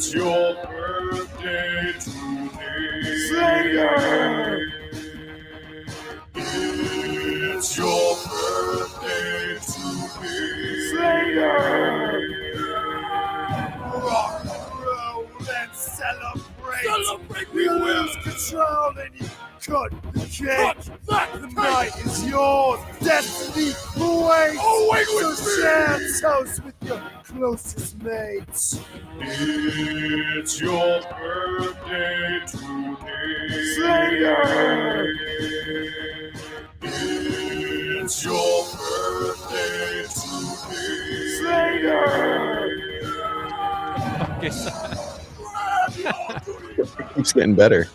It's your birthday today. Slayer! It's your birthday today. Slayer! Rock, roll, and celebrate. Celebrate, We lose control and you cut the cake. The night is yours. Destiny awaits. So share toast with your closest mates. It's your birthday today. Slayer! It's your birthday today. Slayer! Okay, so It keeps getting better.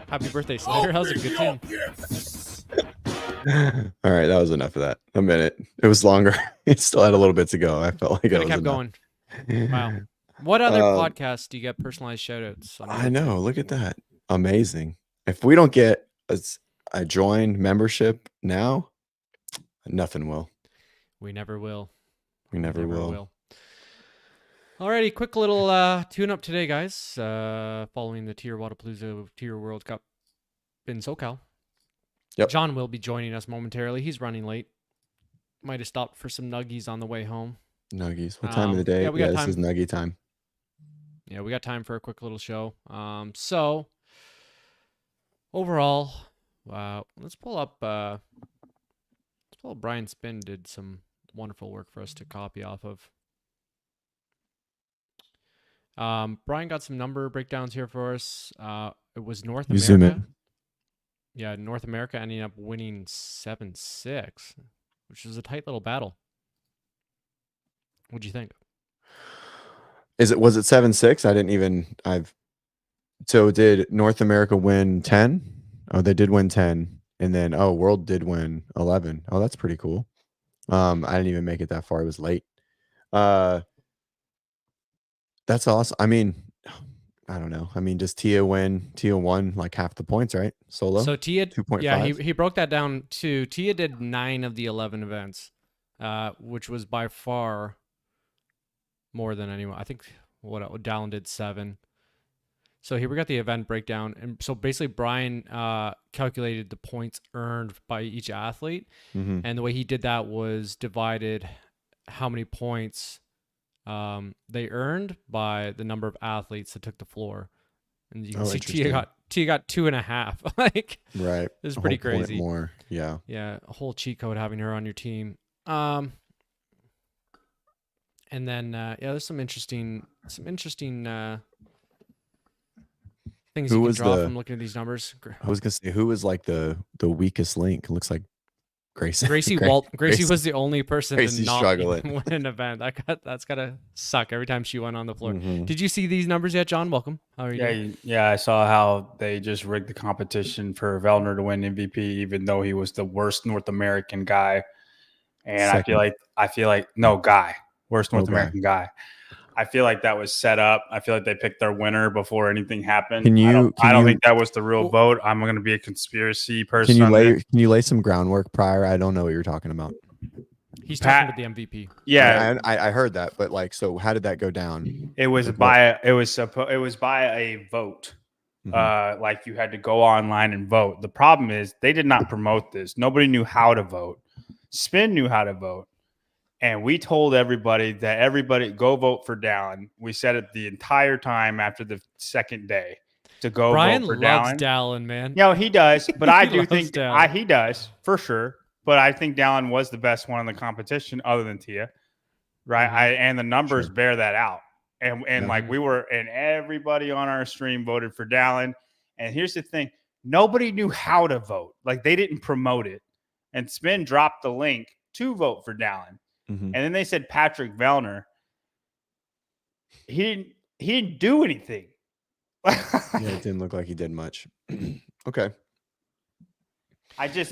happy birthday, Slayer. How's a good tune? All right, that was enough of that. A minute. It was longer. It still had a little bit to go. I felt like it Could was have kept enough. going. Wow. What other podcasts do you get personalized shout-outs on? I know. Look at that. Amazing. If we don't get a join membership now, nothing will. We never will. We never will. Alrighty, quick little tune-up today, guys. Following the Tyr Wadapalooza Tyr World Cup in SoCal. Yep. John will be joining us momentarily. He's running late. Might have stopped for some nuggies on the way home. Nuggies. What time of the day? yeah, we got this time. is nuggie time. Yeah, we got time for a quick little show. So overall, let's pull up Brian Spin did some wonderful work for us to copy off of. Brian got some number breakdowns here for us. It was North You America. zoom in. Yeah, North America ending up winning 7-6, which was a tight little battle. What'd you think? Was it 7-6? So did North America win 10? Oh, they did win 10. And then World did win 11. Oh, that's pretty cool. I didn't even make it that far. I was late. That's awesome. I mean, I don't know. I mean, does Tia win? Tia won like half the points, right? Solo. So Tia 2.5. Yeah, he broke that down to Tia did 9 of the 11 events, which was by far more than anyone. I think Dallin did 7. So here we got the event breakdown, and so basically Brian calculated the points earned by each athlete, Mhm. and the way he did that was divided how many points they earned by the number of athletes that took the floor, and you can see Tia got 2.5. Like, Right. this is A pretty whole point crazy. more. Yeah. Yeah, a whole cheat code having her on your team. And then there's some interesting things Who you can was draw the- from looking at these numbers. I was gonna say, who was like the weakest link? It looks like Gracie. Gracie was the only person to Gracie's not struggling. even win an event. That's gotta suck every time she went on the floor. Mhm. Did you see these numbers yet, John? Welcome. How are you doing? Yeah, I saw how they just rigged the competition for Vellner to win MVP, even though he was the worst North American guy. And Second. I feel like worst North Okay. American guy. I feel like that was set up. I feel like they picked their winner before anything happened. Can you- I can don't you- think that was the real Well- vote. I'm going to be a conspiracy person. Can on this. you lay some groundwork prior? I don't know what you're talking about. He's Pat- talking about the MVP. Yeah, I heard that, but like, so how did that go down? it was Like by it was by a vote. Mhm. Like you had to go online and vote. The problem is they did not promote this. Nobody knew how to vote. Spin knew how to vote. And we told everybody that everybody go vote for Dallin. We said it the entire time after the second day to go Brian vote for loves Dallin. Dallin, man. No, he does, but I He do loves think Dallin. he does for sure. But I think Dallin was the best one in the competition, other than Tia, right? Mhm. And the numbers Sure. bear that out. And Yeah. like and everybody on our stream voted for Dallin. And here's the thing: nobody knew how to vote. Like they didn't promote it. And Spin dropped the link to vote for Dallin. Mhm. And then they said Patrick Vellner. He didn't do anything. Yeah, it didn't look like he did much. Okay. I just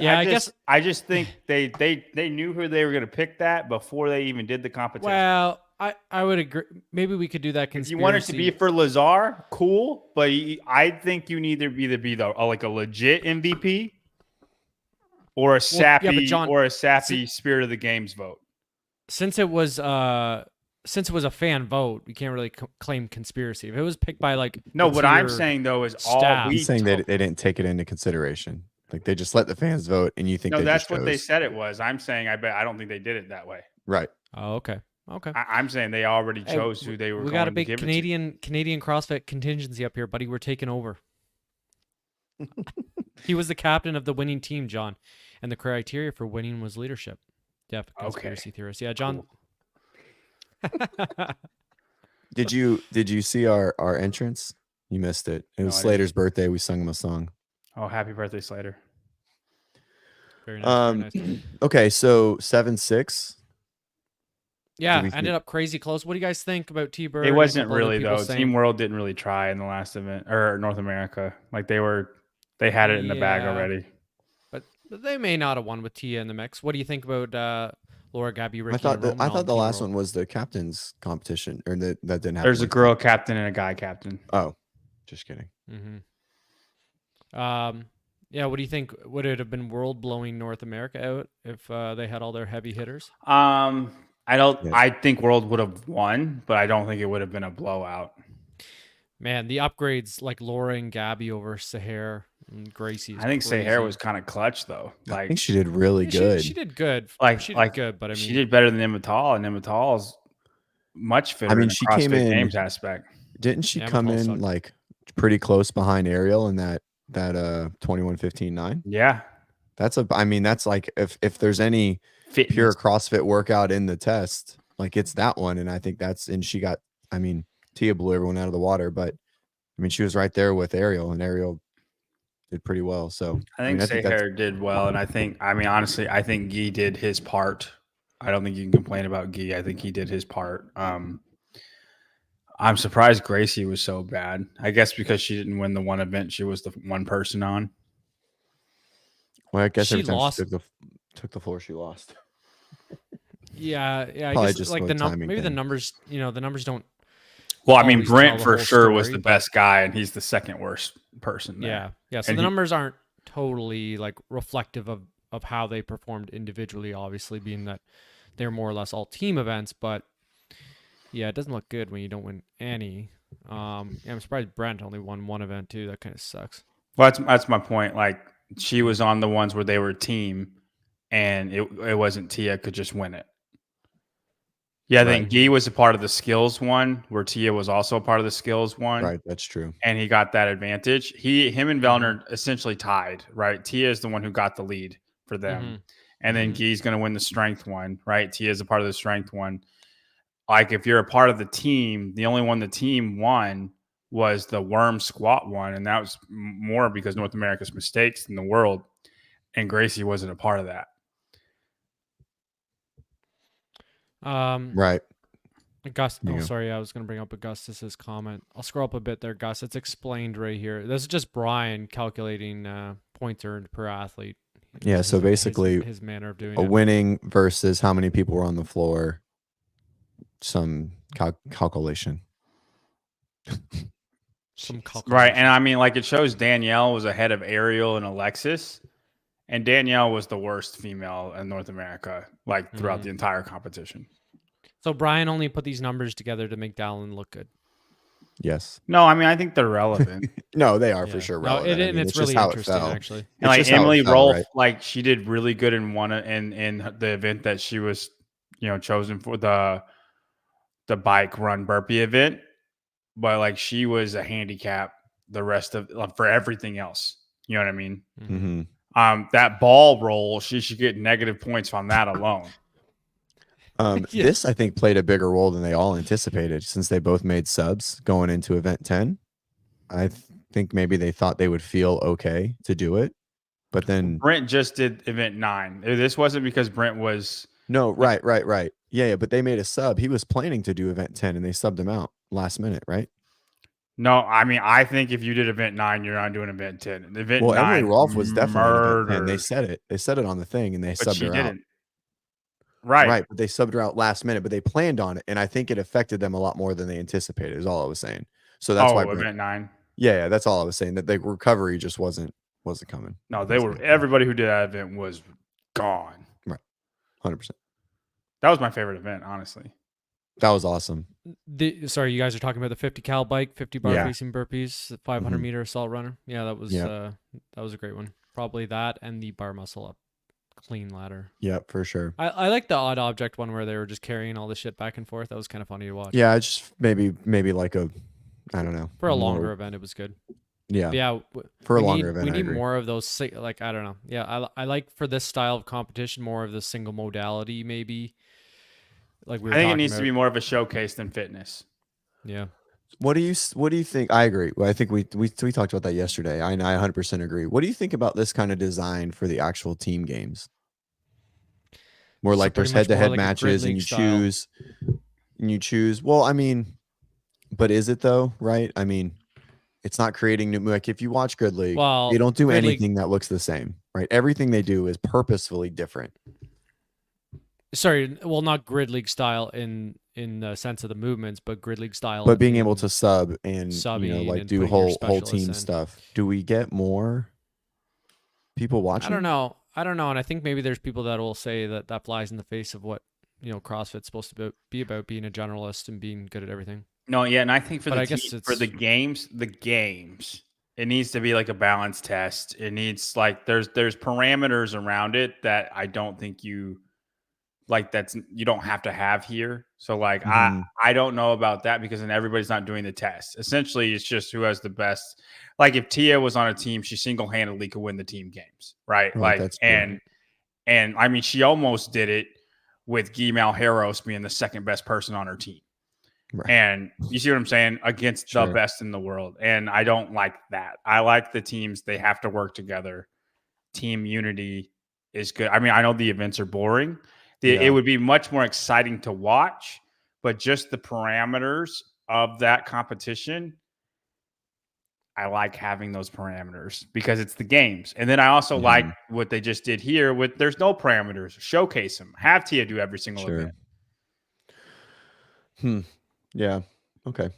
think they knew who they were going to pick that before they even did the competition. Well, I would agree. Maybe we could do that If conspiracy. you want it to be for Lazar, cool. But I think you need to either be like a legit MVP or a sappy John, spirit of the games vote. since it was since it was a fan vote, we can't really claim conspiracy. If it was picked by like No, the what I'm tier saying though is staff- all He's we saying told- that they didn't take it into consideration. Like they just let the fans vote, and you think No, they that's just what they chose. said it was. I'm saying I don't think they did it that way. Right. Oh, okay. Okay. I'm saying they already Hey, chose who they were We going got a to big give Canadian CrossFit contingency up here, buddy. We're taking over. He was the captain of the winning team, John, and the criteria for winning was leadership. Def conspiracy theorist. Yeah, John. Did you see our entrance? You missed it. It was No, I Slater's birthday. We sung him a song. to. Oh, happy birthday, Slater. Very nice. Very nice. Okay, so 7-6. Yeah, we ended up crazy close. What do you guys think about T-Bird? It and a wasn't couple other really people though. saying- Team World didn't really try in the last event or North America. Like they had it in the bag Yeah. already. But they may not have won with Tia in the mix. What do you think about Laura, Gabby, Ricky? I thought and the Roman on Team last World? one was the captain's competition, or that didn't happen. There's a with girl captain and a guy captain. Oh, just kidding. Yeah. What do you think? Would it have been world blowing North America out if they had all their heavy hitters? Yes. Yes. I think World would have won, but I don't think it would have been a blowout. Man, the upgrades like Laura and Gabby over Sahar and Gracie. Is I think crazy. Sahar was kind of clutch though. I Like think she did really Yeah, good. She did good. Like- she did like, good, but I mean, she did better than Immatal, and Immatal's much fitter. I mean, in a she CrossFit came in- Games aspect. Didn't she Yeah, come Michael in sucked. like pretty close behind Ariel in that 21-15-9? Yeah, That's like if there's any fitness. pure CrossFit workout in the test, like it's that one. And I think she got, Tia blew everyone out of the water, but she was right there with Ariel, and Ariel did pretty well. So I think that's Sahar did well, and I think honestly, I think Guy did his part. I don't think you can complain about Guy. I think he did his part. I'm surprised Gracie was so bad. I guess because she didn't win the one event, she was the one person on. well, I guess She every time lost- she took the floor, she lost. yeah. I Probably guess just like a the timing maybe the thing. numbers. The numbers don't. Well, I mean, always tell Brent the for whole sure was story, the but- best guy, and he's the second worst person there. Yeah. So And the he- numbers aren't totally like reflective of how they performed individually. Obviously, being that they're more or less all team events, but yeah, it doesn't look good when you don't win any. I'm surprised Brent only won one event too. That kind of sucks. Well, that's my point. Like she was on the ones where they were a team, and it wasn't Tia could just win it. Yeah, I think Guy was a part of the skills one, where Tia was also a part of the skills one. Right, that's true. And he got that advantage. Him and Vellner essentially tied, right? Tia is the one who got the lead for them. And then Guy's going to win the strength one, right? Tia is a part of the strength one. Like if you're a part of the team, the only one the team won was the worm squat one. And that was more because North America's mistakes in the world. And Gracie wasn't a part of that. Right. Gus. There Oh, you go. sorry. I was going to bring up Augustus's comment. I'll scroll up a bit there, Gus. It's explained right here. This is just Brian calculating points earned per athlete. Yeah, so basically his manner of doing a it. winning versus how many people were on the floor. Some calculation. Some Right. And I mean, like it shows Danielle was ahead of Ariel and Alexis. And Danielle was the worst female in North America, like throughout the entire competition. So Brian only put these numbers together to make Dallin look good. Yes. No, I mean, I think they're relevant. No, they are Yeah. for sure No, relevant. and it's just really how it interesting, fell. actually. And It's like just how it Emily fell, Rolfe, right? like she did really good in one in the event that she was, chosen for the bike run burpee event, but like she was a handicap the rest of for everything else. You know what I mean? Mm-hmm. That ball roll, she should get negative points on that alone. Yeah. This, I think, played a bigger role than they all anticipated, since they both made subs going into event 10. I think maybe they thought they would feel okay to do it, but then Brent just did event 9. This wasn't because Brent was no, right. Yeah, but they made a sub. He was planning to do event 10, and they subbed him out last minute, right? no. I mean, I think if you did event 9, you're not doing event 10. Event Well, 9, Emily Rolfe was definitely on event 10. They murdered, said it. They said it on the thing, and they but subbed she her didn't. out. Right. But they subbed her out last minute, but they planned on it, and I think it affected them a lot more than they anticipated. Is all I was saying. So that's why. Event 9. Yeah, that's all I was saying. That the recovery just wasn't coming. No, they were. Everybody who did that event was gone. 100%. That was my favorite event, honestly. That was awesome. Sorry, you guys are talking about the 50 cal bike, 50 bar Yeah. facing burpees, the 500 Mhm. meter assault runner. Yeah, that was Yeah. a great one. Probably that and the bar muscle up clean ladder. Yeah, for sure. I like the odd object one where they were just carrying all this shit back and forth. That was kind of funny to watch. Yeah, it's just maybe like a, I don't know, For a more, longer event, it was good. yeah, But yeah, for a we longer need event. we I need agree. more of those. Like I don't know. Yeah, I like for this style of competition more of the single modality maybe. Like we were I think it talking needs to about. be more of a showcase than fitness. Yeah. What do you think? I agree. Well, I think we talked about that yesterday. I 100% agree. What do you think about this kind of design for the actual team games? Where So like there's pretty much more head-to-head like a grid matches and league you style. choose. Well, I mean, but is it though? Right? I mean, it's not creating new. Like if you watch Grid League, Well, they don't do Grid League- anything that looks the same. Right? Everything they do is purposefully different. Sorry, well, not grid league style in the sense of the movements, but grid league style. But being able in to sub and subbing like and do putting your whole specialists team in. stuff. Do we get more people watching? I don't know, and I think maybe there's people that will say that that flies in the face of what CrossFit's supposed to be about, being a generalist and being good at everything. No, yeah, and I think for But the I guess team, for the games, it needs to be like a balanced test. It needs like there's parameters around it that I don't think you you don't have to have here. So like Mhm. I don't know about that because then everybody's not doing the test. Essentially, it's just who has the best. Like if Tia was on a team, she single handedly could win the team games, right? Right, Like that's true. and I mean she almost did it with Guy Malheiros being the second best person on her team. Right. And you see what I'm saying? Against the Sure. best in the world. And I don't like that. I like the teams, they have to work together. Team unity is good. I mean, I know the events are boring. It Yeah. would be much more exciting to watch, but just the parameters of that competition, I like having those parameters because it's the games. And then I also like what they just did here with there's no parameters. Showcase them. Have Tia do every single Sure. event. Yeah. Okay.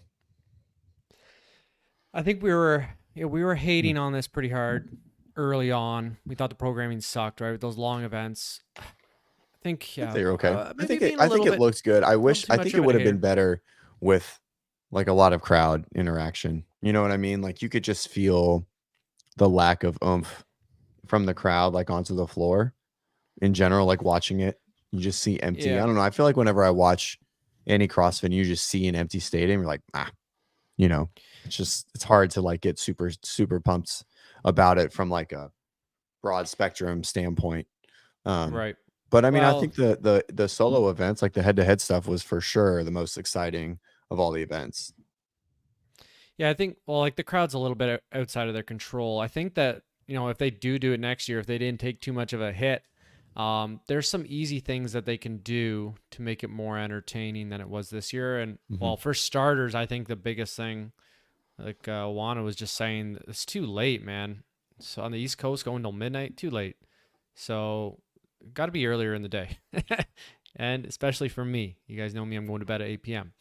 I think we were hating on this pretty hard early on. We thought the programming sucked, right? With those long events. I think They're okay. I think being I think it looks good. I too much think of it a would have been hater. better with like a lot of crowd interaction. You know what I mean? Like you could just feel the lack of oomph from the crowd like onto the floor in general, like watching it. You just see empty. Yeah. I don't know. I feel like whenever I watch any CrossFit, you just see an empty stadium. You're like, it's hard to like get super pumped about it from like a broad spectrum standpoint. Right. But I mean, I Well- think the solo events, like the head-to-head stuff, was for sure the most exciting of all the events. Yeah, I think like the crowd's a little bit outside of their control. I think that if they do it next year, if they didn't take too much of a hit, there's some easy things that they can do to make it more entertaining than it was this year. And well, for starters, I think the biggest thing, like Wana was just saying, it's too late, man. So on the East Coast, going till midnight, too late. So got to be earlier in the day, and especially for me, you guys know me, I'm going to bed at 8 p.m.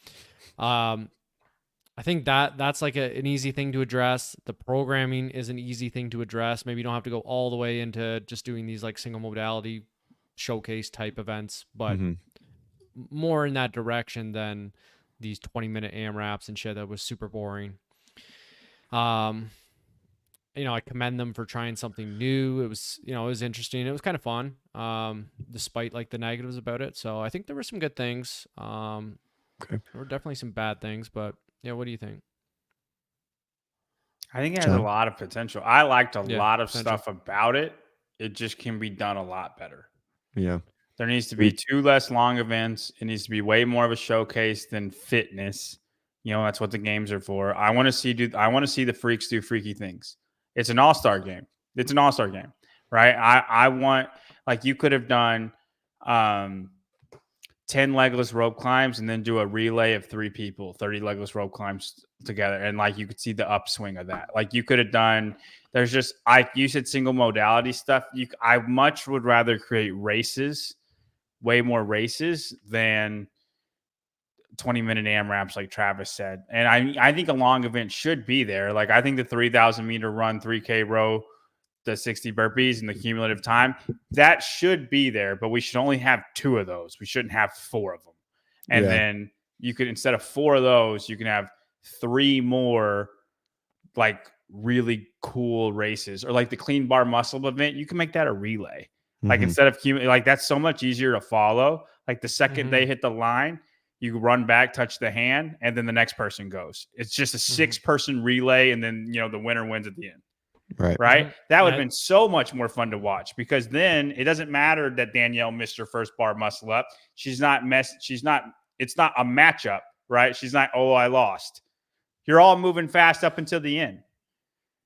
I think that's like an easy thing to address. The programming is an easy thing to address. Maybe you don't have to go all the way into just doing these like single modality showcase type events, but more in that direction than these 20-minute AMRAPs and shit that was super boring. I commend them for trying something new. It was, it was interesting. It was kind of fun, despite like the negatives about it. So I think there were some good things. There were definitely some bad things, but yeah, what do you think? I think it has a lot of potential. I liked a lot of potential. stuff about it. It just can be done a lot better. Yeah. There needs to be 2 less long events. It needs to be way more of a showcase than fitness. That's what the games are for. I want to see the freaks do freaky things. It's an all-star game. It's an all-star game, right? I want, like, you could have done 10 legless rope climbs and then do a relay of 3 people, 30 legless rope climbs together. And like, you could see the upswing of that. Like you could have done, there's just, you said single modality stuff. I much would rather create races, way more races than 20-minute AMRAPs like Travis said. And I think a long event should be there. Like I think the 3,000 meter run, 3K row, the 60 burpees and the cumulative time, that should be there, but we should only have 2 of those. We shouldn't have 4 of them. And then you could, instead of 4 of those, you can have 3 more like really cool races, or like the clean bar muscle event. You can make that a relay. Like instead of like, that's so much easier to follow. Like the second they hit the line, you run back, touch the hand, and then the next person goes. It's just a 6-person relay, and then the winner wins at the end. Right. That would have been so much more fun to watch, because then it doesn't matter that Danielle missed her first bar muscle up. It's not a matchup, right? She's not, oh, I lost. You're all moving fast up until the end.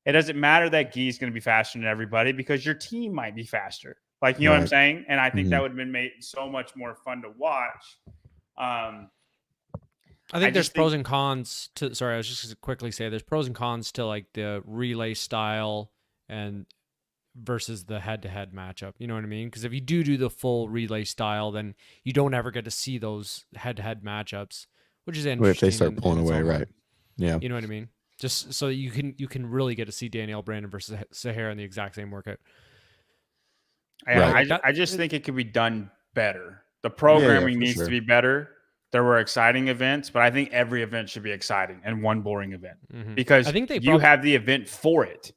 It doesn't matter that Guy's going to be faster than everybody, because your team might be faster. Like, you know what I'm saying? And I think that would have been made so much more fun to watch. I think there's pros and cons to, sorry, I was just going to quickly say there's pros and cons to like the relay style and versus the head-to-head matchup. You know what I mean? Because if you do the full relay style, then you don't ever get to see those head-to-head matchups, which is interesting. If they start pulling away, right? Yeah. You know what I mean? Just so you can really get to see Danielle Brandon versus Sahara in the exact same workout. I just think it could be done better. The programming needs to be better. There were exciting events, but I think every event should be exciting and one boring event, because I think you have the event for it.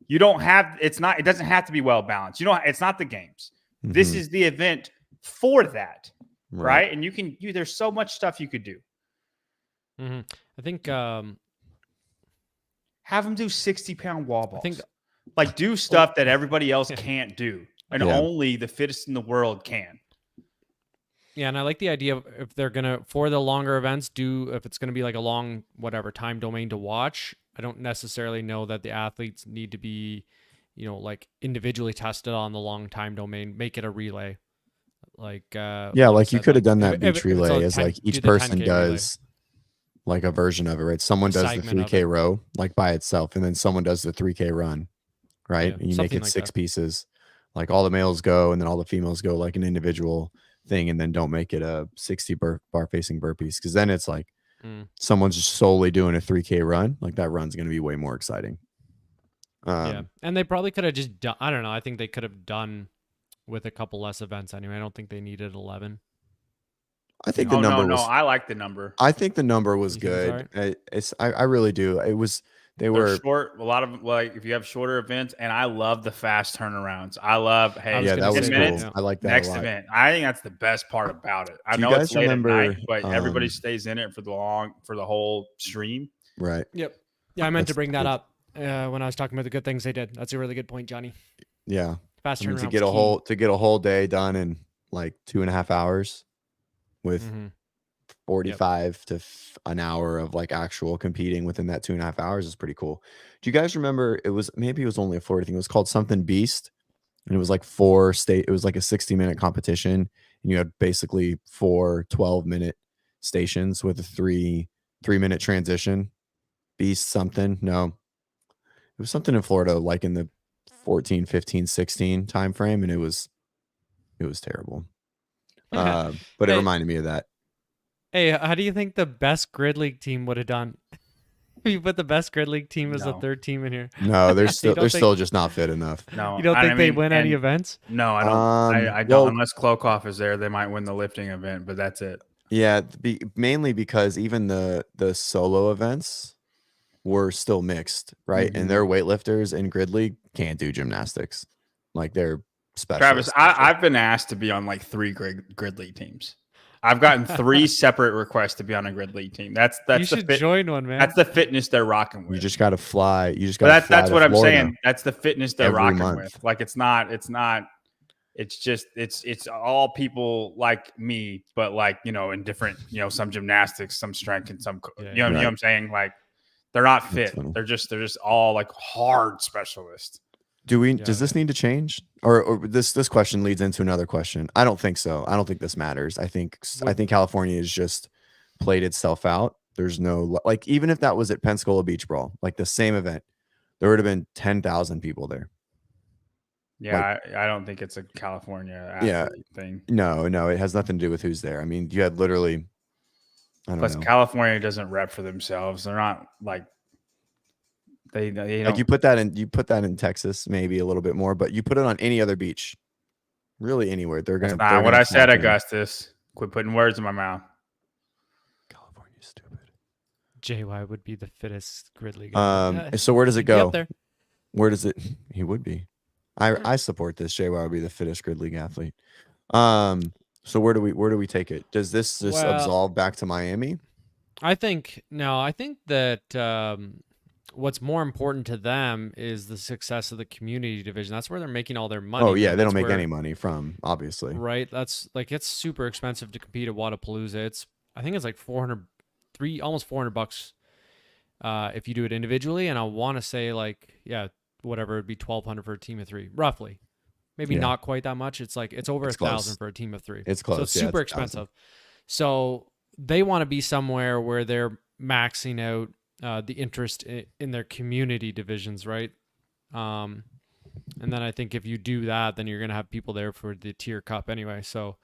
You don't have, it doesn't have to be well balanced. It's not the games. This is the event for that. Right. And there's so much stuff you could do. I think, have them do 60-pound wall balls. Like, do stuff that everybody else can't do, and only the fittest in the world can. Yeah, and I like the idea of, if they're gonna, for the longer events, if it's gonna be like a long time domain to watch. I don't necessarily know that the athletes need to be, like individually tested on the long time domain. Make it a relay, like like you could have done that beach relay as like each person does like a version of it, right? Someone does the 3K row like by itself, and then someone does the 3K run, right? And you make it 6 pieces. Like all the males go, and then all the females go like an individual thing, and then don't make it a 60 bar facing burpees, because then it's like someone's just solely doing a 3K run. Like that run's going to be way more exciting. And they probably could have just done, I don't know, I think they could have done with a couple less events anyway. I don't think they needed 11. I think the number was, I like the number. I think the number was good. I really do. They're short. A lot of, like, if you have shorter events, and I love the fast turnarounds. I love, hey, that was 10 minutes. Cool. I like that next a lot. event. I think that's the best part about it. I know it's late at night, but everybody stays in it for the whole stream. Right. Yep. Yeah, I meant to bring that up when I was talking about the good things they did. That's a really good point, Johnny. Yeah. Fast turnaround to get a whole day done in like 2.5 hours with 45 to an hour of like actual competing within that 2.5 hours is pretty cool. Do you guys remember? It was only a Florida thing. It was called something Beast, and it was like it was like a 60-minute competition, and you had basically 4 12-minute stations with a 3-minute transition. Beast something. No, it was something in Florida, like in the 14, 15, 16 time frame, and it was terrible. But it reminded me of that. Hey, how do you think the best Grid League team would have done? You put the best Grid League team as the third team in here. No, they're still just not fit enough. No, you don't think they win any events? No, I don't. I don't. Unless Klokoff is there, they might win the lifting event, but that's it. Yeah, mainly because even the solo events were still mixed, right? And their weightlifters in Grid League can't do gymnastics. Like they're specialists. Travis, I've been asked to be on like 3 Grid League teams. I've gotten 3 separate requests to be on a Grid League team. That's you should join one, man. That's the fitness they're rocking with. You just got to fly. You just got. That's what I'm saying. That's the fitness they're rocking with. Like it's all people like me, but like, in different, some gymnastics, some strength, and some, you know what I'm saying? Like they're not fit. They're just all like hard specialists. Does this need to change? Or this question leads into another question. I don't think so. I don't think this matters. I think California has just played itself out. There's no, like, even if that was at Pensacola Beach Brawl, like the same event, there would have been 10,000 people there. Yeah, like, I don't think it's a California thing. No, it has nothing to do with who's there. I mean, you had literally, Plus, California doesn't rep for themselves. They're not like, They like you put that in Texas maybe a little bit more, but you put it on any other beach, really anywhere. They're gonna. That's not what I said, Augustus. Quit putting words in my mouth. JY would be the fittest Gridley guy. So where does it He'd be up go? there. Where does it? He would be. I support this. JY would be the fittest grid league athlete. So where do we take it? Does this just Well- absolve back to Miami? I think that what's more important to them is the success of the community division. That's where they're making all their money. Oh yeah, man. they That's don't make where- any money from obviously. Right. That's like, it's super expensive to compete at Wodapalooza. I think it's like almost $400 if you do it individually. And I want to say like, yeah, whatever, it'd be $1,200 for a team of 3, roughly. Maybe Yeah. not quite that much. It's like, it's over It's 1,000 close. for a team of 3. It's close. So it's yeah, super it's 1,000. expensive. So they want to be somewhere where they're maxing out the interest in their community divisions, right? And then I think if you do that, then you're going to have people there for the Tyr Cup anyway. So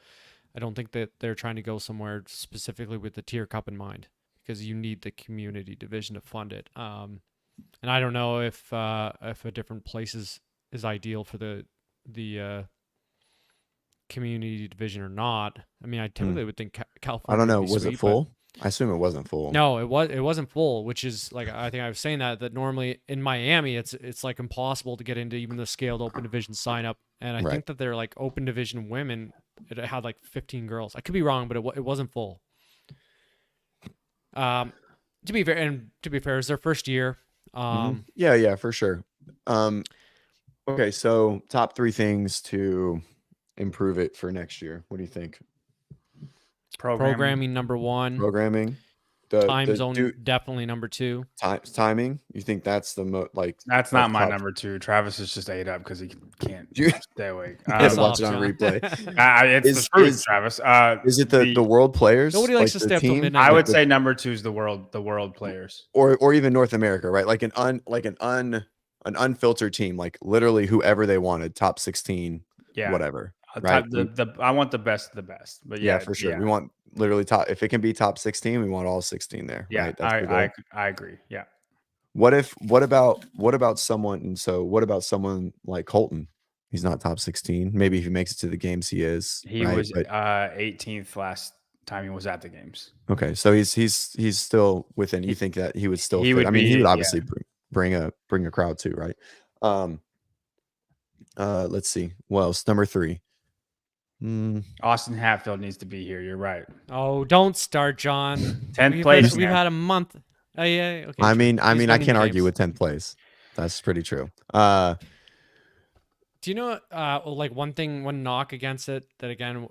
I don't think that they're trying to go somewhere specifically with the Tyr Cup in mind, because you need the community division to fund it. And I don't know if a different place is ideal for the community division or not. I mean, I typically would think California. I don't know. would be Was sweet, it but- full? I assume it wasn't full. No, it wasn't full, which is like, I think I was saying that normally in Miami it's like impossible to get into even the scaled open division sign up, and I Right. think that they're like open division women. It had like 15 girls. I could be wrong, but it wasn't full. To be fair, it's their first year. Yeah, for sure. Okay, so top 3 things to improve it for next year. What do you think? Programming number 1, Programming, time zone definitely number 2. timing. You think that's the That's not my top- number 2. Travis is just ate up because he can't You- stay awake. Piss to off, watch it on John. replay. It's Is- the truth, is- Travis. Is it the world players? Nobody likes to the stay up till team? midnight. I would The- say number 2 is the world players. or even North America, right? Like an unfiltered team, like literally whoever they wanted, top 16, Yeah, whatever. I'll right? type I want the best of the best. But Yeah, yeah, for sure. yeah. We want literally top. If it can be top 16, we want all 16 there. Yeah, right? That's the goal. I agree. Yeah. What about someone? And so what about someone like Colton? He's not top 16. Maybe if he makes it to the games, he is. He right? was But- 18th last time he was at the games. okay. So he's still within. You think that he would still? he fit? would I mean, he be- would yeah. obviously bring a crowd too, right? Let's see. What else? Number 3. Austin Hatfield needs to be here. You're right. Oh, don't start, John. 10th place. We've man. had a month. Oh yeah. Okay. I true. mean, He's I winning can't the argue games. with 10th place. That's pretty true. Do you know, like one knock against it that again,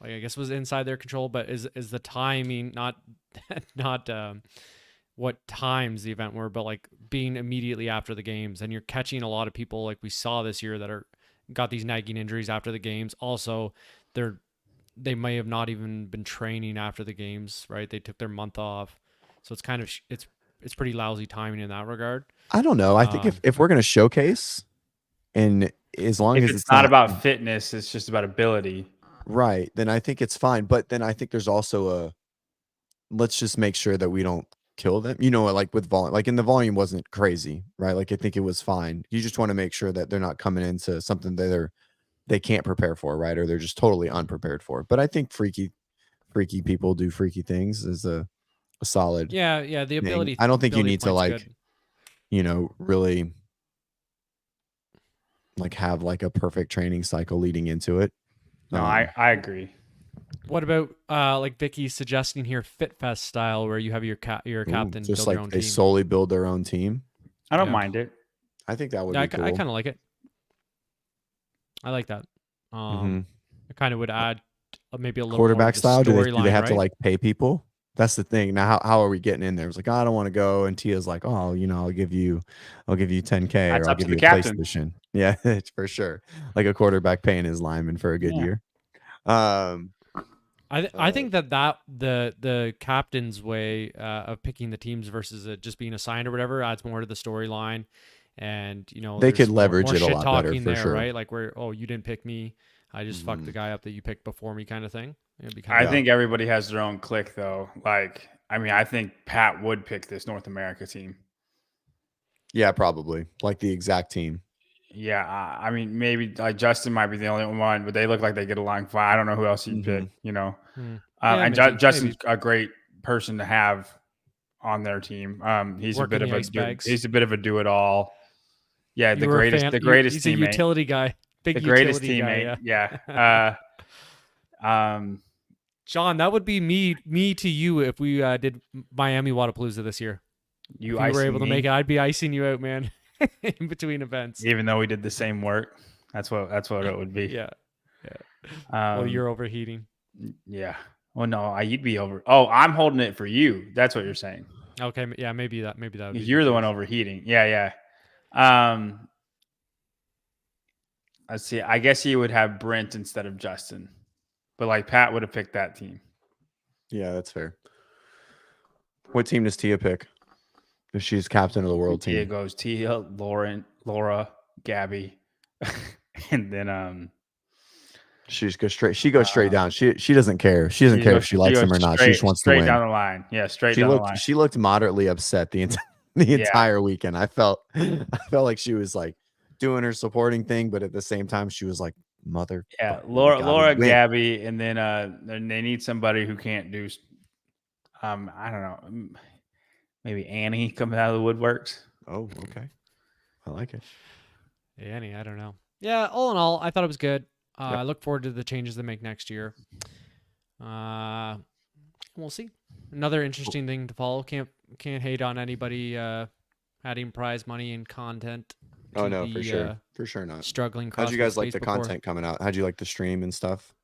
like I guess was inside their control, but is the timing, not what times the event were, but like being immediately after the games, and you're catching a lot of people like we saw this year that got these nagging injuries after the games. Also, they may have not even been training after the games, right? They took their month off, so it's kind of it's pretty lousy timing in that regard. I don't know. I think if we're gonna showcase, and as long If as it's not about fitness, it's just about ability. right, then I think it's fine. But then I think there's also let's just make sure that we don't kill them. You know, like with volume, like in the volume wasn't crazy, right? Like I think it was fine. You just want to make sure that they're not coming into something that they can't prepare for, right? Or they're just totally unprepared for. But I think freaky people do freaky things is a solid. Yeah, the thing. ability. I don't think you ability need to point's good. really like have like a perfect training cycle leading into it. No, I agree. What about like Vicky's suggesting here, Fit Fest style, where you have your captain just build like your own they team? solely build their own team. I don't Yeah. mind it. I think that would Yeah, be cool. I kind of like it. I like that. Mhm. It kind of would add maybe a little Quarterback more of the style. Do they storyline, have to right? like pay people? That's the thing. Now, how are we getting in there? It's like, oh, I don't want to go, and Tia's like, oh, I'll give you 10K, That's or I'll up to give you the a captain. PlayStation. Yeah, it's for sure. Like a quarterback paying his lineman for a good Yeah. year. I think that the captain's way of picking the teams versus it just being assigned or whatever adds more to the storyline, and They there's could more leverage it a shit lot better, talking for there, sure. right? Like where you didn't pick me, I just fucked Mhm. the guy up that you picked before me, kind of thing. It'd be I kind of think everybody has their own clique, though. Like, I mean, I think Pat would pick this North America team. Yeah, probably like the exact team. Yeah, I mean, maybe like Justin might be the only one, but they look like they get along fine. I don't know who else he'd pick, Yeah, and maybe, Justin's a great person to have on their team. He's Working a bit of the a ice bags. he's a bit of a do it all. Yeah, You were a fan. the greatest He's a teammate. utility guy. Big The greatest utility teammate. guy. Yeah. John, that would be me to you if we did Miami Wadapalooza this year. You If you were icing able to me, make it, I'd be icing you out, man, in between events. even though we did the same work. That's what it would be. Yeah. Well, you're overheating. Yeah. Well, no, you'd be over. Oh, I'm holding it for you. That's what you're saying. Okay, yeah, maybe that would be You're the one overheating. Yeah. Let's see. I guess you would have Brent instead of Justin, but like Pat would have picked that team. Yeah, that's fair. What team does Tia pick? If she's captain of the world Tia team. goes Tia, Laura, Gabby, and then She goes straight down. She doesn't care. She doesn't care if she likes him or not. She just wants to win. Straight down the line. Yeah, straight She down looked the line. she looked moderately upset the entire weekend. I felt like she was like doing her supporting thing, but at the same time she was like, mother. Yeah, we gotta Laura, win. Gabby, and then they need somebody who can't do. I don't know. Maybe Annie coming out of the woodworks. Oh, okay. I like it. Annie, I don't know. Yeah, all in all, I thought it was good. Yep. I look forward to the changes they make next year. We'll see. Another interesting thing to follow. Can't hate on anybody adding prize money and content. Oh no, for sure not. Struggling. How'd you CrossFit guys like space the before. content coming out? How'd you like the stream and stuff?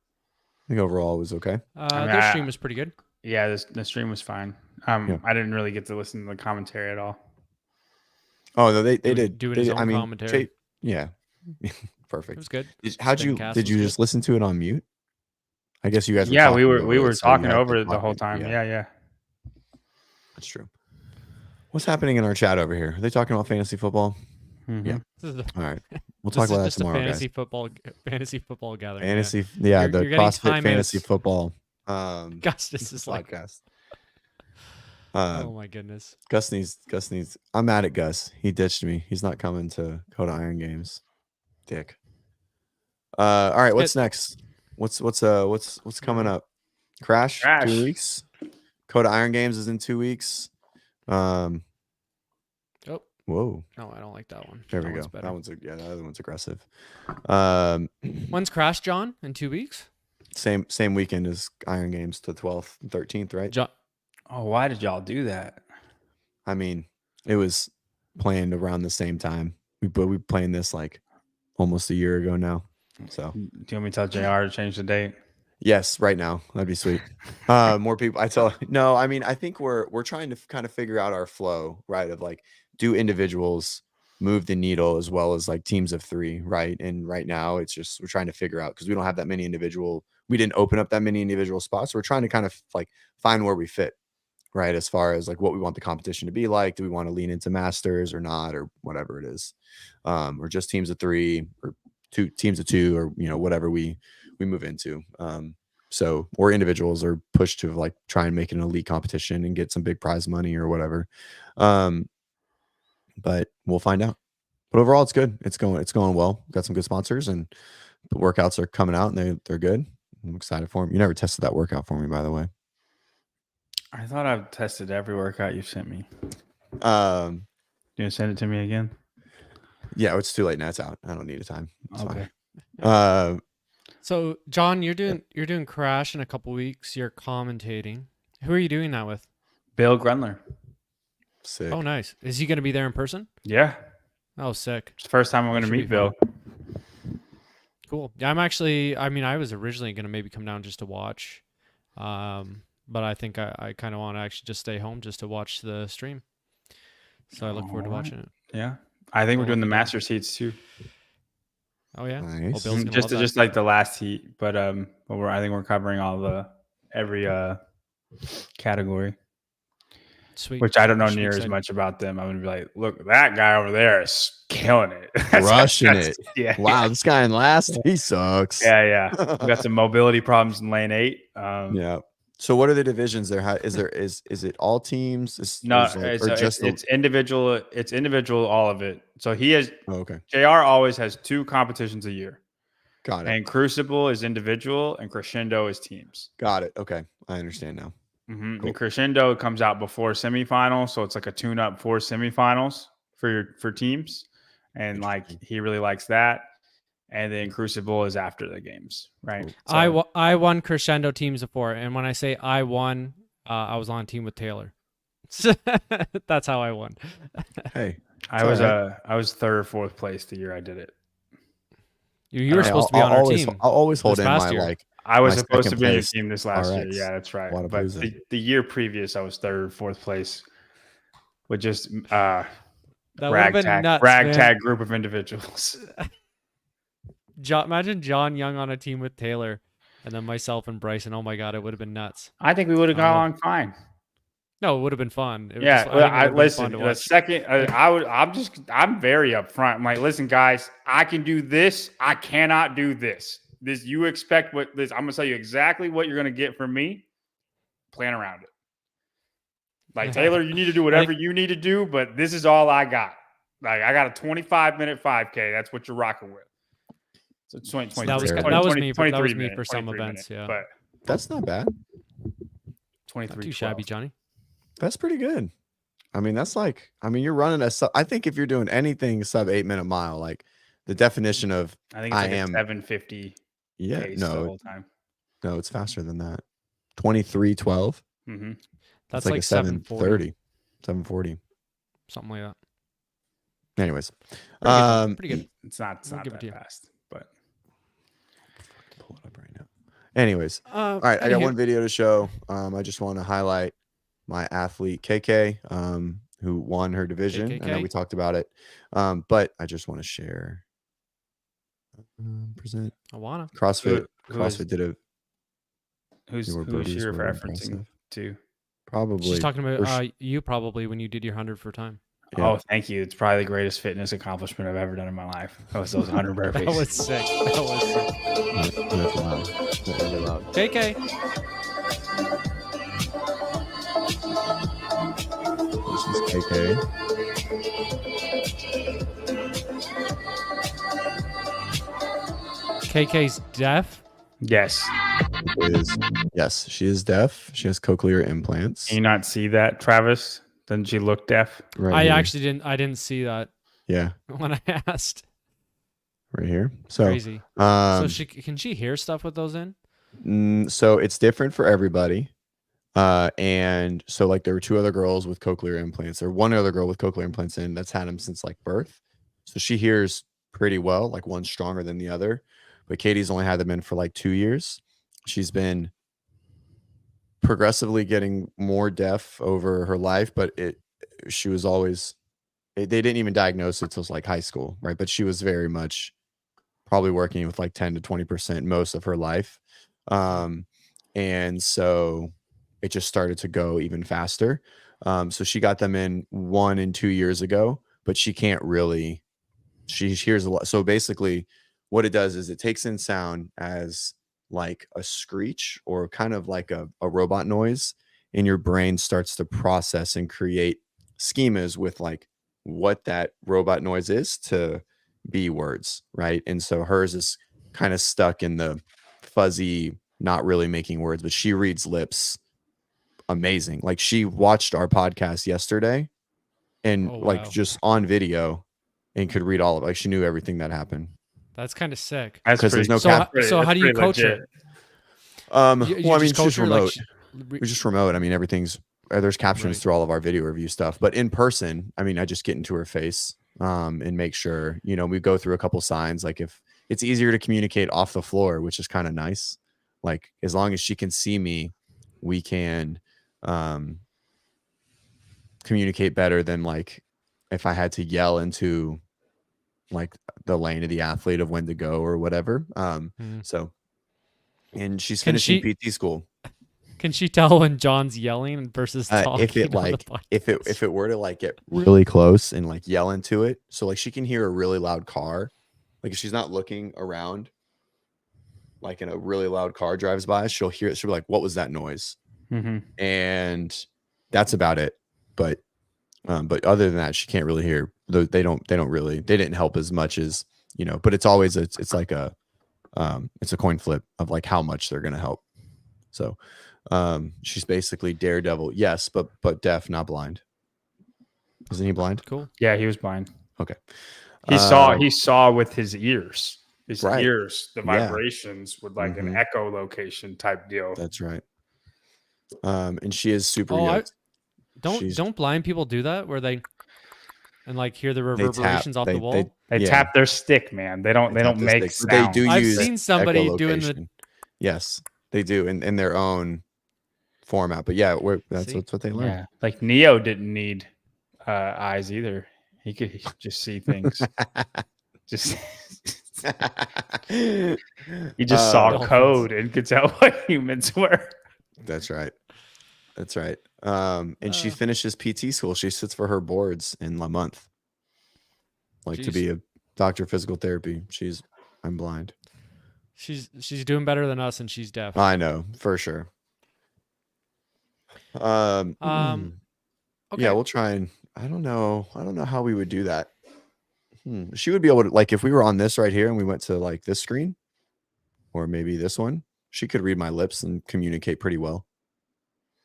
I think overall it was okay. Their stream was pretty good. Yeah, the stream was fine. Yeah. I didn't really get to listen to the commentary at all. Oh no, they did doing they his did- own commentary. yeah, It perfect. was good. Did you just listen to it on mute? I guess you guys. Were Yeah, talking we over were it, so you talking had over to it the talk whole in. time. Yeah. That's true. What's happening in our chat over here? Are they talking about fantasy football? Mhm. Yeah. This is All right, we'll talk about that tomorrow, guys. fantasy football gathering. Fantasy, You're the getting CrossFit fantasy timeouts. football. Gus, this is like, podcast. oh my goodness. Gus needs. I'm mad at Gus. He ditched me. He's not coming to Coda Iron Games. Dick. All right. What's next? What's coming up? Crash. 2 weeks. Coda Iron Games is in 2 weeks. Oh Whoa. no, I don't like that one. There That we one's go. better. That one's the other one's aggressive. When's Crash, John? In 2 weeks? Same weekend as Iron Games, the 12th and 13th, right? John. Oh, why did y'all do that? I mean, it was planned around the same time. We planned this like almost a year ago now. So Do you want me to tell JR to change the date? yes, right now. That'd be sweet. More people. No, I mean, I think we're trying to kind of figure out our flow, right? Of like, do individuals move the needle as well as like teams of 3, right? And right now it's just, we're trying to figure out, because we don't have that many we didn't open up that many individual spots. So we're trying to kind of like find where we fit, right? As far as like what we want the competition to be like. Do we want to lean into masters or not, or whatever it is, or just teams of 3 or teams of 2, or whatever we move into. So, or individuals are pushed to like try and make it an elite competition and get some big prize money or whatever. But we'll find out. But overall, it's good. It's going well. Got some good sponsors, and the workouts are coming out, and they're good. I'm excited for them. You never tested that workout for me, by the way. I thought I've tested every workout you've sent me. You gonna send it to me again? Yeah, it's too late now. It's out. I don't need a time. It's Okay. fine. So, John, you're doing Crash in a couple weeks. You're commentating. Who are you doing that with? Bill Grunler. Sick. Oh, nice. Is he going to be there in person? Yeah. Oh, sick. It's the first time I'm going to Should be meet Bill. Cool. Yeah, I was originally going to maybe come down just to watch. But I think I kind of want to actually just stay home just to watch the stream. So I look forward to watching it. Yeah. I think we're I'll doing the look it up. master seats too. Oh, yeah. Nice. Bill's gonna love that. Just like the last heat, but I think we're covering every category. Sweet. Which I don't know Should be near as exciting. much about them. I'm gonna be like, look, that guy over there is killing it. Crushing it. Yeah. Wow, this guy in last, he sucks. Yeah. We got some mobility problems in lane 8. Yeah. So what are the divisions there? Is it all teams? No, just it's individual. It's individual, all of it. So he has Oh, okay. JR always has 2 competitions a year. Got it. And Crucible is individual and Crescendo is teams. Got it. Okay. I understand now. Mm-hmm. Cool. And Crescendo comes out before semifinals, so it's like a tune-up for semifinals for teams, and like he really likes that. And then Crucible is after the games, right? Cool. I won Crescendo teams before, and when I say I won, I was on a team with Taylor. That's how I won. Hey, I was third or fourth place the year I did it. You were supposed to be on our team. I'll always hold this in past my year. like. I was my supposed to second be on your place team this last year. RX, Yeah, that's right. But Wadapuza. the year previous, I was third or fourth place with just That would have been nuts, ragtag group of individuals. Imagine John Young on a team with Taylor, and then myself and Bryson. Oh my god, it would have been nuts. I think we would have got along fine. No, it would have been fun. It Yeah, just, I listen. Fun to The watch. second, I'm very upfront. I'm like, listen, guys, I can do this. I cannot do this. This you expect what this? I'm gonna tell you exactly what you're gonna get from me. Plan around it. Like Taylor, you need to do whatever you need to do, but this is all I got. Like I got a 25-minute 5K. That's what you're rocking with. So 20, that was 20, me. 23 That was me minute, for some 23 events. minute, Yeah, but That's not bad. 23. not too shabby, Johnny. That's pretty good. I mean, that's like, I mean, you're running I think if you're doing anything sub 8-minute mile, like the definition of I think it's like a 750 pace the whole time. No, it's faster than that. 23:12. Mm-hmm. That's like like a 7:30, 7:40. Something like that. Anyways, Pretty good. It's not give it that to you. fast, but pull it up right now. Anyways, all right, I got one video to show. I just want to highlight my athlete KK, who won her division. I know we talked about it, but I just want to share. Present. I wanna. CrossFit. CrossFit did a. Who's she referencing to? Probably. She's talking about you probably when you did your 100 for time. Yeah. Oh, thank you. It's probably the greatest fitness accomplishment I've ever done in my life. Those 100 burpees. That was sick. That was sick. That's loud. That's really loud. KK. This is KK. KK's deaf. Yes. Yes, she is deaf. She has cochlear implants. Can you not see that, Travis? Doesn't she look deaf? Right I here. actually didn't. I didn't see that. Yeah. When I asked. Right here. So crazy. So can she hear stuff with those in? So it's different for everybody. And so like there were two other girls with cochlear implants, or one other girl with cochlear implants in that's had them since like birth. So she hears pretty well, like one's stronger than the other. But Katie's only had them in for like 2 years. She's been progressively getting more deaf over her life, but she was always, they didn't even diagnose it till like high school, right? But she was very much probably working with like 10 to 20% most of her life. And so it just started to go even faster. So she got them in 1 and 2 years ago, but she can't really, she hears a lot. So basically what it does is it takes in sound as like a screech or kind of like a robot noise, and your brain starts to process and create schemas with like what that robot noise is to be words, right? And so hers is kind of stuck in the fuzzy, not really making words, but she reads lips amazing. Like she watched our podcast yesterday and like just on video and could read all of it. Like she knew everything that happened. That's kind of sick. Because there's no so how do you coach legit. her? Well, I mean, it's just remote. Like, It's just remote. I mean, everything's there's captions through all of our video review stuff, but in person, I mean, I just get into her face and make sure, you know, we go through a couple signs. Like if it's easier to communicate off the floor, which is kind of nice. Like as long as she can see me, we can communicate better than like if I had to yell into like the lane of the athlete of when to go or whatever. So, and she's finishing PT school. Can she tell when John's yelling versus talking? If it were to like get really close and like yell into it, so like she can hear a really loud car. Like if she's not looking around, like in a really loud car drives by, she'll hear it. She'll be like, "What was that noise?" And that's about it. But other than that, she can't really hear. They didn't help as much as, you know, but it's always it's like a it's a coin flip of like how much they're going to help. So she's basically Daredevil. Yes, but deaf, not blind. Isn't he blind? Cool. Yeah, he was blind. Okay. He saw with his ears. His Right. ears, the Yeah. vibrations with like an Mhm. echolocation type deal. That's right. And she is super Oh, yoked. don't blind people do that where they and like hear the They tap. reverberations off the wall? They yeah, tap their stick, man. They don't tap the make sticks. But they sound. do I've use seen somebody doing the echolocation. Yes, they do in their own format. But yeah, that's what they learn. Yeah, like Neo didn't need eyes either. He could just see things. Just he just saw Dolphins. code and could tell what humans were. That's right. That's right. And she finishes PT school. She sits for her boards in a month. Like to Jeez. be a doctor of physical therapy. I'm blind. She's doing better than us, and she's deaf. I know for sure. Okay. Yeah, we'll try and I don't know how we would do that. She would be able to, like, if we were on this right here and we went to like this screen or maybe this one, she could read my lips and communicate pretty well,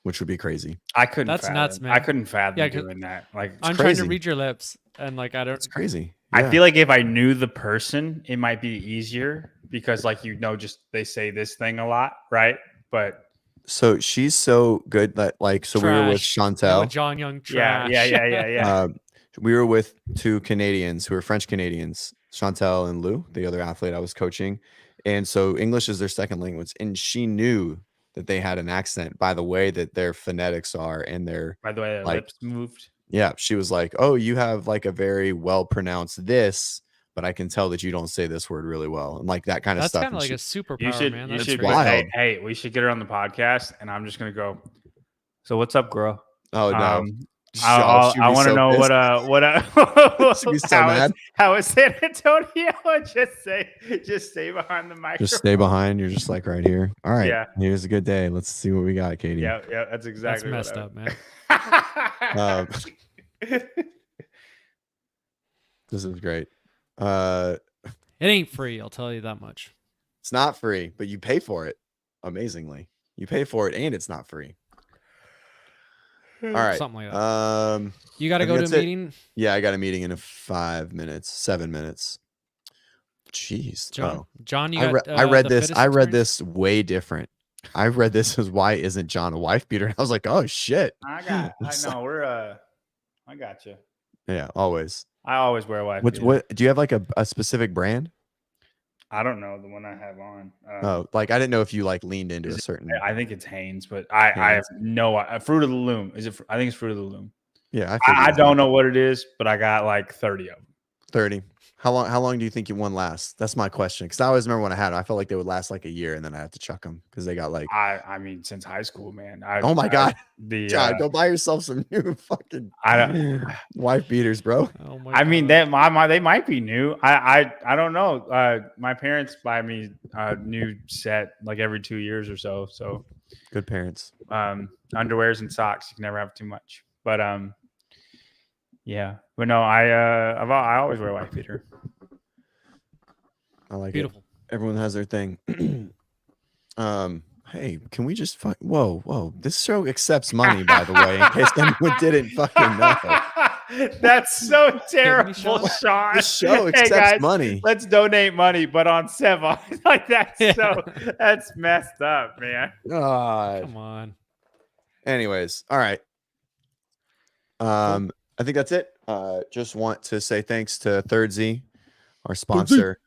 which would be crazy. I couldn't. That's fathom. nuts, man. I couldn't fathom Yeah, 'cause doing that. Like I'm crazy. trying to read your lips, and like I don't. It's crazy. I Yeah. feel like if I knew the person, it might be easier because, like, just they say this thing a lot, right? But So she's so good that we were with Trash. Chantel. No, John Young trash. yeah. We were with two Canadians who were French Canadians, Chantel and Lou, the other athlete I was coaching. And so English is their second language. And she knew that they had an accent by the way that their phonetics are and their, By the way, their lips moved. yeah. She was like, oh, you have like a very well pronounced this, but I can tell that you don't say this word really well. And like that kind of That's stuff. kind of And like she- a superpower, You should. man. You That's should. crazy. wild. Hey, we should get her on the podcast, and I'm just gonna go. So what's up, girl? oh, no. I want to know what She'd be so mad. How is San Antonio? just stay behind the microphone. Just stay behind. You're just like right here. All right. Yeah. Here's a good day. Let's see what we got, Katie. Yeah, that's exactly. That's messed up, man. This is great. It ain't free, I'll tell you that much. It's not free, but you pay for it. Amazingly, you pay for it, and it's not free. All right. Something like that. You got to I go think to a that's it. meeting, Yeah, I got a meeting in 7 minutes. Jeez. John. Oh. John, you I got. read the this. fittest I read experience? this way different. I read this as why isn't John a wife beater? And I was like, oh shit. I know I got you. Yeah, always. I always wear a wife. What? beater. What? Do you have like a specific brand? I don't know the one I have on. Oh, like I didn't know if you like leaned into is a it- certain. I think it's Hanes, but I have no. Fruit of the Loom. Is it? I think it's Fruit of the Loom. Yeah, I figured don't know what it is, but I got like 30 of them. 30. How long do you think one lasts? That's my question. Because I always remember when I had them, I felt like they would last like a year, and then I had to chuck them because they got like. I mean, since high school, man. Oh my god, John, go buy yourself some new fucking I don't. wife beaters, bro. Oh my I mean, God. they might be new. I don't know. My parents buy me a new set like every 2 years or so. So, Good parents. underwears and socks. You can never have too much. But yeah. But no, I always wear a wife beater. I like Beautiful. it. Everyone has their thing. Hey, can we just whoa. This show accepts money, by the way, in case anyone didn't fucking know. That's so terrible, Sean? Sean. This show Hey, accepts guys, money. Let's donate money, but on Seva. Like that's Yeah. that's messed up, man. God. Come on. Anyways, all right. I think that's it. Just want to say thanks to Third Z, our sponsor.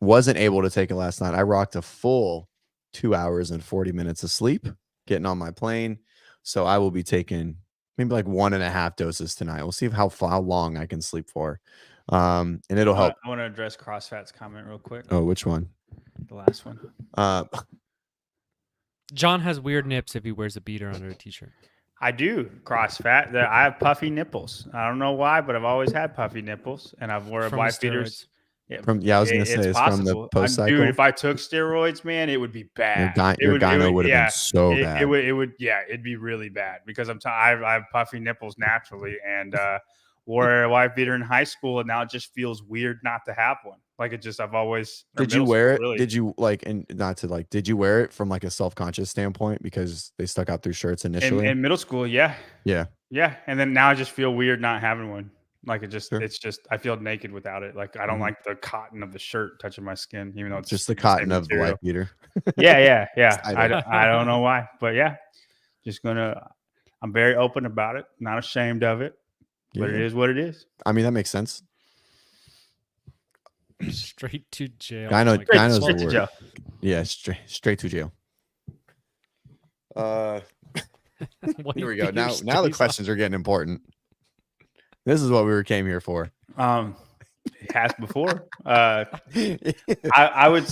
Wasn't able to take it last night. I rocked a full 2 hours and 40 minutes of sleep getting on my plane. So I will be taking maybe like 1.5 doses tonight. We'll see how long I can sleep for. And it'll help. I want to address CrossFat's comment real quick. Oh, which one? The last one. John has weird nips if he wears a beater under a t-shirt. I do CrossFat. I have puffy nipples. I don't know why, but I've always had puffy nipples, and I've worn From wife steroids. beaters. I was gonna say it's from the post cycle. Dude, if I took steroids, man, it would be bad. Your gyno would have been so bad. It'd be really bad because I have puffy nipples naturally, and wore a wife beater in high school, and now it just feels weird not to have one. Like it just, I've always. Or Did you middle wear school, it? really. Did you like, and not to like, did you wear it from like a self-conscious standpoint because they stuck out through shirts initially? In middle school? Yeah. Yeah. Yeah. And then now I just feel weird not having one. Like Sure. it's just, I feel naked without it. Like I don't Mhm. like the cotton of the shirt touching my skin, even though it's Just the same cotton of the material. wife beater. Yeah. Excited. I don't know why, but yeah, I'm very open about it. Not ashamed of it, but it Yeah. is what it is. I mean, that makes sense. Straight to jail. Gyno, Like, gyno's straight the to word. jail. Yeah, straight to jail. Here we go. Now the questions are getting important. This is what we came here for. It has before. I would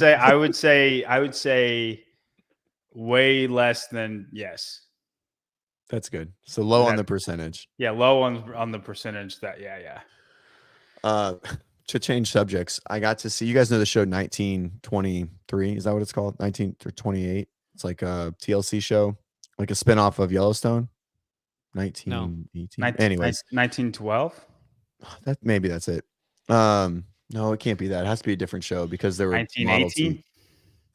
say way less than yes. That's good. So low on That- the percentage. Yeah, low on the percentage that yeah. To change subjects, I got to see, you guys know the show 1923. Is that what it's called? 19 or 28. It's like a TLC show, like a spinoff of Yellowstone. 1918. Anyways, 1912. maybe that's it. No, it can't be that. It has to be a different show because there were Model T. 1918.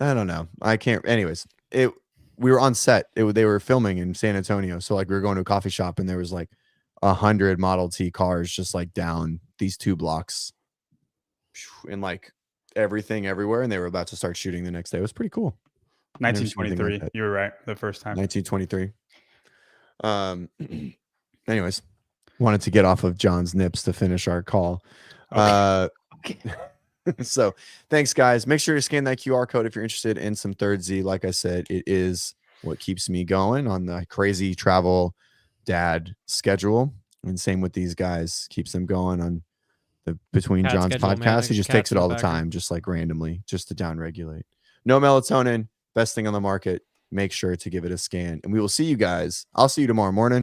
I don't know. I can't. Anyways, we were on set. They were filming in San Antonio, so like we were going to a coffee shop and there was like 100 Model T cars just like down these 2 blocks, and like everything everywhere, and they were about to start shooting the next day. It was pretty cool. 1923. that. You were right the first time. 1923. Anyways, wanted to get off of John's nips to finish our call. Okay. So thanks, guys. Make sure to scan that QR code if you're interested in some Third Z. Like I said, it is what keeps me going on the crazy travel dad schedule. And same with these guys, keeps them going on the Between Cat John's schedule, podcast. man. He just Cat's takes it in the all the background. time, just like randomly, just to downregulate. No melatonin, best thing on the market. Make sure to give it a scan. And we will see you guys. I'll see you tomorrow morning.